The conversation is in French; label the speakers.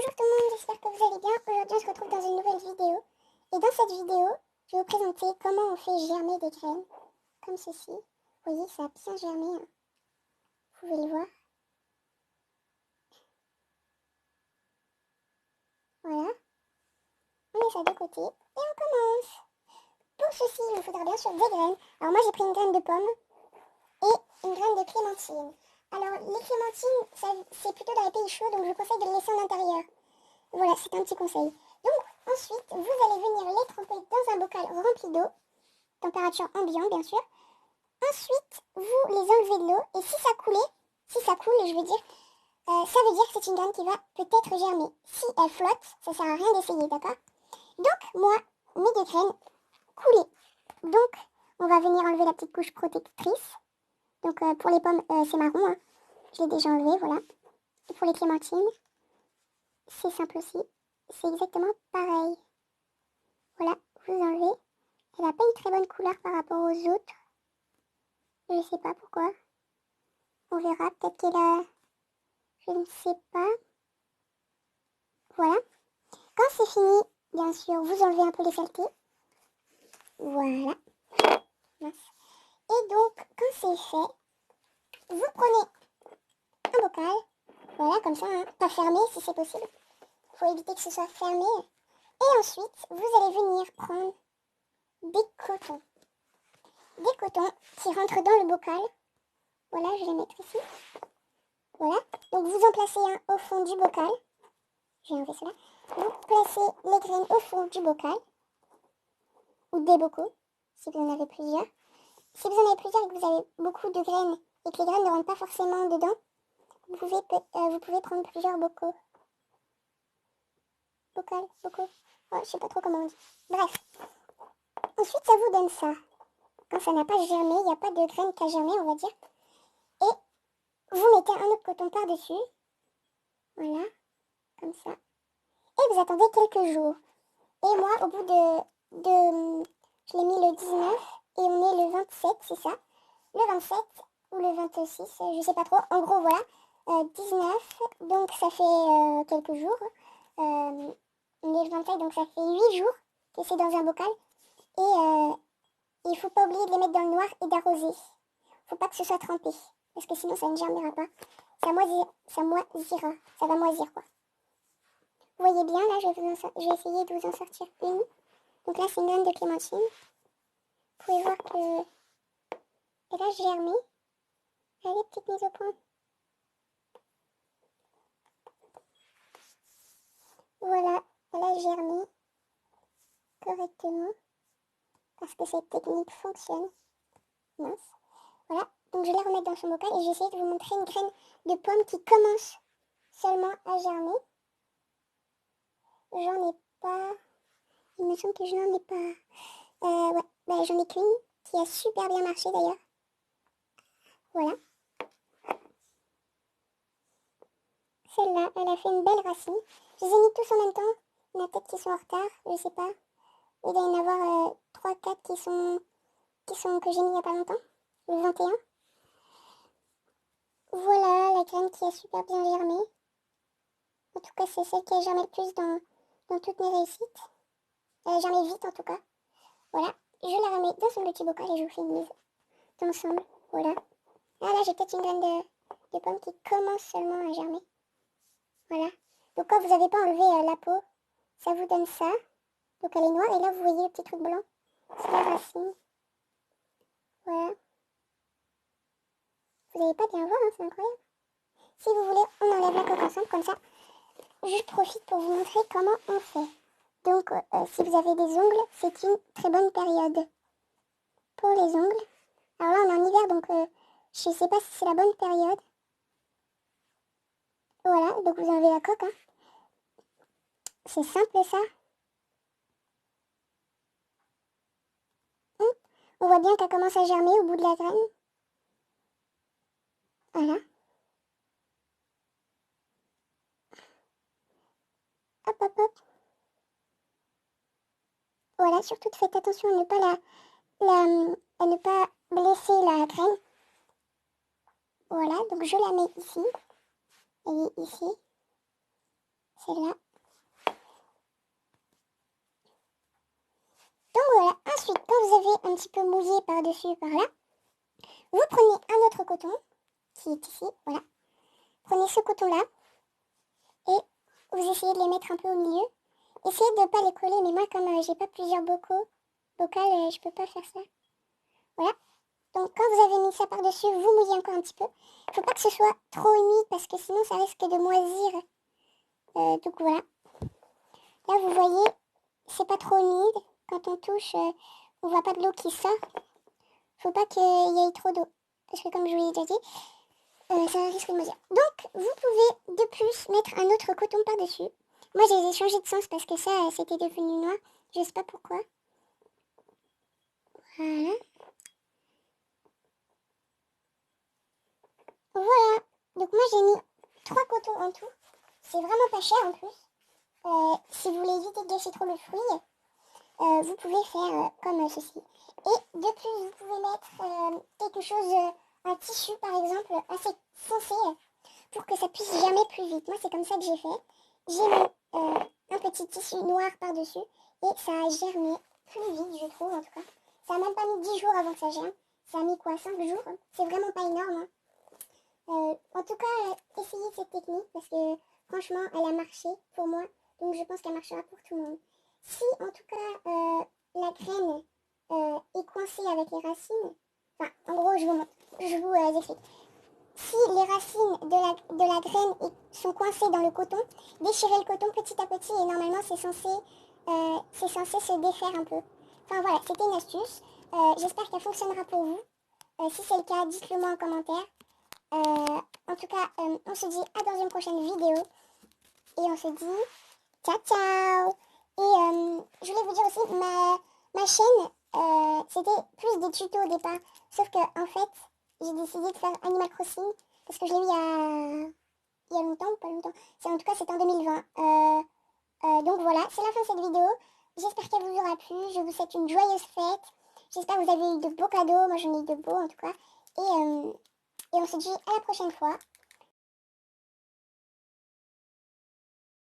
Speaker 1: Bonjour tout le monde, j'espère que vous allez bien. Aujourd'hui on se retrouve dans une nouvelle vidéo. Et dans cette vidéo, je vais vous présenter comment on fait germer des graines. Comme ceci. Vous voyez, ça a bien germé. Hein. Vous pouvez le voir. Voilà. On met ça de côté et on commence. Pour ceci, il nous faudra bien sûr des graines. Alors moi j'ai pris une graine de pomme et une graine de clémentine. Alors les clémentines, c'est plutôt dans les pays chauds, donc je vous conseille de les laisser en intérieur. Voilà, c'est un petit conseil. Donc ensuite, vous allez venir les tremper dans un bocal rempli d'eau, température ambiante bien sûr. Ensuite, vous les enlevez de l'eau et si ça coule, je veux dire, ça veut dire que c'est une graine qui va peut-être germer. Si elle flotte, ça sert à rien d'essayer, d'accord? Donc moi, mes deux graines coulées. Donc on va venir enlever la petite couche protectrice. Donc pour les pommes, c'est marron, hein. Je l'ai déjà enlevé, voilà. Et pour les clémentines, c'est simple aussi. C'est exactement pareil. Voilà, vous enlevez. Elle n'a pas une très bonne couleur par rapport aux autres. Je ne sais pas pourquoi. On verra, peut-être qu'elle a... Je ne sais pas. Voilà. Quand c'est fini, bien sûr, vous enlevez un peu les saletés. Voilà. Et donc, quand c'est fait, vous prenez un bocal. Voilà, comme ça, hein, pas fermé si c'est possible. Il faut éviter que ce soit fermé. Et ensuite, vous allez venir prendre des cotons. Des cotons qui rentrent dans le bocal. Voilà, je vais les mettre ici. Voilà. Donc, vous en placez un au fond du bocal. Je vais enlever cela. Vous placez les graines au fond du bocal. Ou des bocaux, si vous en avez plusieurs. Si vous en avez plusieurs et que vous avez beaucoup de graines et que les graines ne rentrent pas forcément dedans, vous pouvez prendre plusieurs bocaux. Bocaux. Oh, je sais pas trop comment on dit. Bref. Ensuite, ça vous donne ça. Quand ça n'a pas germé, il n'y a pas de graines qui a germé, on va dire. Et vous mettez un autre coton par-dessus. Voilà. Comme ça. Et vous attendez quelques jours. Et moi, au bout de je l'ai mis le 19 et on est le 27, c'est ça. Le 27 ou le 26, je sais pas trop. En gros, voilà. 19, donc ça fait quelques jours. On est le 27, donc ça fait 8 jours que c'est dans un bocal. Et il faut pas oublier de les mettre dans le noir et d'arroser. Faut pas que ce soit trempé, parce que sinon ça ne germera pas. Ça moisira. Ça va moisir, quoi. Vous voyez bien, là, je vais essayer de vous en sortir une. Donc là, c'est une graine de clémentine. Vous pouvez voir que elle a germé. Allez, petite mise au point. Voilà, elle a germé correctement. Parce que cette technique fonctionne. Mince. Voilà, donc je vais la remettre dans son bocal et j'ai essayé de vous montrer une graine de pomme qui commence seulement à germer. J'en ai pas... Il me semble que je n'en ai pas... ouais, bah, j'en ai qu'une qui a super bien marché d'ailleurs. Voilà. Celle-là, elle a fait une belle racine. Je les ai mis tous en même temps. Il y en a peut-être qui sont en retard, je sais pas. Il doit y en avoir 3-4 que j'ai mis il n'y a pas longtemps. Le 21. Voilà la graine qui a super bien germé. En tout cas, c'est celle qui a germé le plus dans toutes mes réussites. Elle a germé vite en tout cas. Voilà. Je la remets dans son petit bocal et je vous fais une mise d'ensemble. Voilà. Ah là, j'ai peut-être une graine de pomme qui commence seulement à germer. Voilà. Donc quand vous n'avez pas enlevé la peau, ça vous donne ça. Donc elle est noire et là vous voyez le petit truc blanc. C'est la racine. Voilà. Vous n'allez pas bien voir, hein, c'est incroyable. Si vous voulez, on enlève la coque ensemble comme ça. Je profite pour vous montrer comment on fait. Donc si vous avez des ongles, c'est une très bonne période pour les ongles. Alors là on est en hiver donc je ne sais pas si c'est la bonne période. Voilà, donc vous enlevez la coque. Hein. C'est simple ça. On voit bien qu'elle commence à germer au bout de la graine. Voilà. Hop, hop, hop. Voilà, surtout faites attention à ne pas à ne pas blesser la graine. Voilà, donc je la mets ici. Elle est ici. celle-là. Donc voilà, ensuite, quand vous avez un petit peu mouillé par-dessus, par-là, vous prenez un autre coton, qui est ici, voilà. Prenez ce coton-là, et vous essayez de les mettre un peu au milieu. Essayez de ne pas les coller, mais moi, comme j'ai pas plusieurs bocaux, je peux pas faire ça. Voilà. Donc quand vous avez mis ça par-dessus, vous mouillez encore un petit peu. Il faut pas que ce soit trop humide, parce que sinon, ça risque de moisir. Donc voilà. Là, vous voyez, c'est pas trop humide. Quand on touche, on voit pas de l'eau qui sort. Faut pas qu'il y ait trop d'eau. Parce que comme je vous l'ai déjà dit, ça risque de moisir. Donc, vous pouvez de plus mettre un autre coton par-dessus. Moi, j'ai changé de sens parce que ça, c'était devenu noir. Je sais pas pourquoi. Voilà. Voilà. Donc moi, j'ai mis 3 cotons en tout. C'est vraiment pas cher en plus. Si vous voulez éviter de gâcher trop le fruit, vous pouvez faire comme ceci. Et de plus, vous pouvez mettre quelque chose, un tissu par exemple, assez foncé pour que ça puisse germer plus vite. Moi, c'est comme ça que j'ai fait. J'ai mis un petit tissu noir par-dessus et ça a germé plus vite, je trouve, en tout cas. Ça n'a même pas mis 10 jours avant que ça germe. Ça a mis quoi, 5 jours? C'est vraiment pas énorme. En tout cas, essayez cette technique parce que franchement, elle a marché pour moi. Donc, je pense qu'elle marchera pour tout le monde. Si, en tout cas, la graine est coincée avec les racines, enfin, en gros, je vous explique. Si les racines de la graine sont coincées dans le coton, déchirez le coton petit à petit et normalement c'est censé se défaire un peu. Enfin voilà, c'était une astuce. J'espère qu'elle fonctionnera pour vous. Si c'est le cas, dites-le moi en commentaire. En tout cas, on se dit à dans une prochaine vidéo. Et on se dit ciao ciao. Et je voulais vous dire aussi, ma chaîne, c'était plus des tutos au départ. Sauf que en fait, j'ai décidé de faire Animal Crossing parce que je l'ai eu il y a longtemps ou pas longtemps. En tout cas, c'était en 2020. Donc voilà, c'est la fin de cette vidéo. J'espère qu'elle vous aura plu. Je vous souhaite une joyeuse fête. J'espère que vous avez eu de beaux cadeaux. Moi, j'en ai eu de beaux en tout cas. Et on se dit à la prochaine fois.